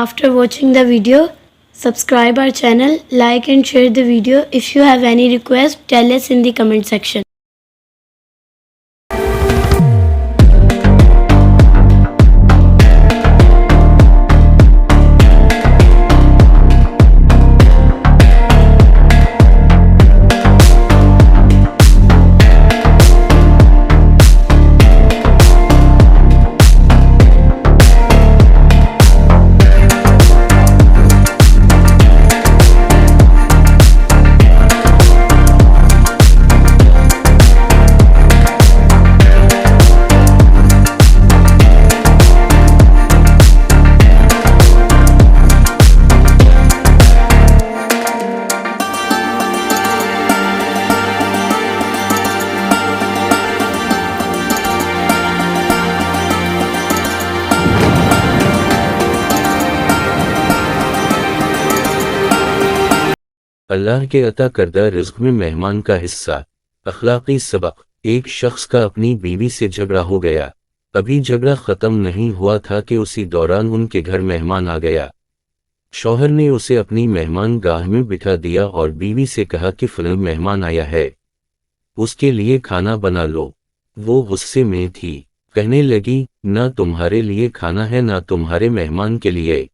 After watching the video, subscribe our channel, like and share the video. If you have any request, tell us in the comment section. اللہ کے عطا کردہ رزق میں مہمان کا حصہ۔ اخلاقی سبق۔ ایک شخص کا اپنی بیوی سے جھگڑا ہو گیا۔ ابھی جھگڑا ختم نہیں ہوا تھا کہ اسی دوران ان کے گھر مہمان آ گیا۔ شوہر نے اسے اپنی مہمان گاہ میں بٹھا دیا اور بیوی سے کہا کہ فلاں مہمان آیا ہے، اس کے لیے کھانا بنا لو۔ وہ غصے میں تھی، کہنے لگی نہ تمہارے لیے کھانا ہے نہ تمہارے مہمان کے لیے۔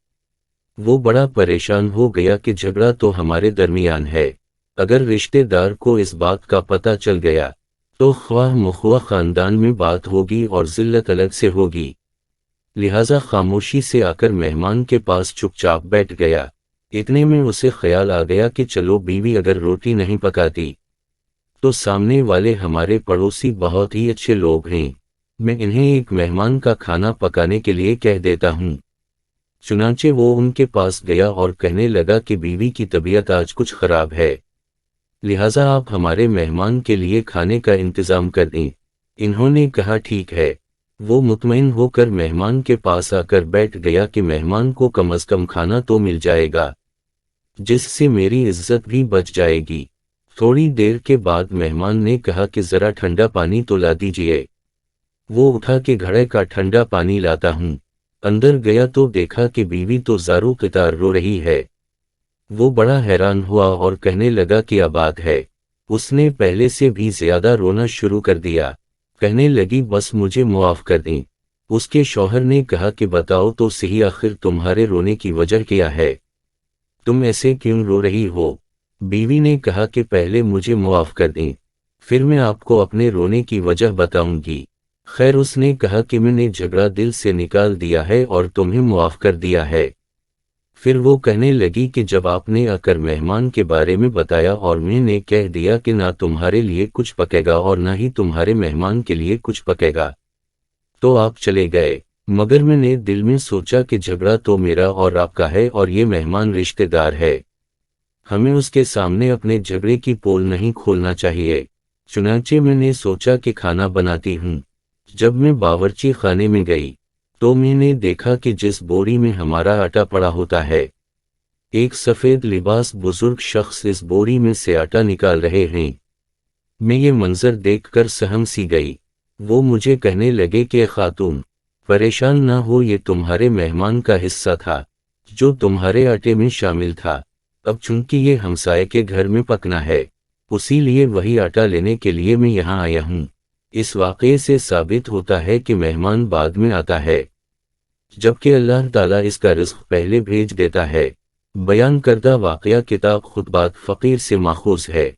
وہ بڑا پریشان ہو گیا کہ جھگڑا تو ہمارے درمیان ہے، اگر رشتہ دار کو اس بات کا پتہ چل گیا تو خواہ مخواہ خاندان میں بات ہوگی اور ذلت الگ سے ہوگی، لہٰذا خاموشی سے آ کر مہمان کے پاس چپ چاپ بیٹھ گیا۔ اتنے میں اسے خیال آ گیا کہ چلو بیوی اگر روٹی نہیں پکاتی تو سامنے والے ہمارے پڑوسی بہت ہی اچھے لوگ ہیں، میں انہیں ایک مہمان کا کھانا پکانے کے لیے کہہ دیتا ہوں۔ چنانچہ وہ ان کے پاس گیا اور کہنے لگا کہ بیوی کی طبیعت آج کچھ خراب ہے، لہٰذا آپ ہمارے مہمان کے لیے کھانے کا انتظام کر دیں۔ انہوں نے کہا ٹھیک ہے۔ وہ مطمئن ہو کر مہمان کے پاس آ کر بیٹھ گیا کہ مہمان کو کم از کم کھانا تو مل جائے گا، جس سے میری عزت بھی بچ جائے گی۔ تھوڑی دیر کے بعد مہمان نے کہا کہ ذرا ٹھنڈا پانی تو لا دیجئے۔ وہ اٹھا کے گھڑے کا ٹھنڈا پانی لاتا ہوں۔ اندر گیا تو دیکھا کہ بیوی تو زاروں قطار رو رہی ہے۔ وہ بڑا حیران ہوا اور کہنے لگا کہ کیا بات ہے؟ اس نے پہلے سے بھی زیادہ رونا شروع کر دیا، کہنے لگی بس مجھے معاف کر دیں۔ اس کے شوہر نے کہا کہ بتاؤ تو صحیح آخر تمہارے رونے کی وجہ کیا ہے؟ تم ایسے کیوں رو رہی ہو؟ بیوی نے کہا کہ پہلے مجھے معاف کر دیں، پھر میں آپ کو اپنے رونے کی وجہ بتاؤں گی۔ خیر، اس نے کہا کہ میں نے جھگڑا دل سے نکال دیا ہے اور تمہیں معاف کر دیا ہے۔ پھر وہ کہنے لگی کہ جب آپ نے آ کر مہمان کے بارے میں بتایا اور میں نے کہہ دیا کہ نہ تمہارے لیے کچھ پکے گا اور نہ ہی تمہارے مہمان کے لیے کچھ پکے گا تو آپ چلے گئے، مگر میں نے دل میں سوچا کہ جھگڑا تو میرا اور آپ کا ہے اور یہ مہمان رشتہ دار ہے، ہمیں اس کے سامنے اپنے جھگڑے کی پول نہیں کھولنا چاہیے۔ چنانچہ میں نے سوچا کہ کھانا بناتی ہوں۔ جب میں باورچی خانے میں گئی تو میں نے دیکھا کہ جس بوری میں ہمارا آٹا پڑا ہوتا ہے، ایک سفید لباس بزرگ شخص اس بوری میں سے آٹا نکال رہے ہیں۔ میں یہ منظر دیکھ کر سہم سی گئی۔ وہ مجھے کہنے لگے کہ خاتون پریشان نہ ہو، یہ تمہارے مہمان کا حصہ تھا جو تمہارے آٹے میں شامل تھا، اب چونکہ یہ ہمسائے کے گھر میں پکنا ہے اسی لیے وہی آٹا لینے کے لیے میں یہاں آیا ہوں۔ اس واقعے سے ثابت ہوتا ہے کہ مہمان بعد میں آتا ہے، جبکہ اللہ تعالیٰ اس کا رزق پہلے بھیج دیتا ہے۔ بیان کردہ واقعہ کتاب خطبات فقیر سے ماخوذ ہے۔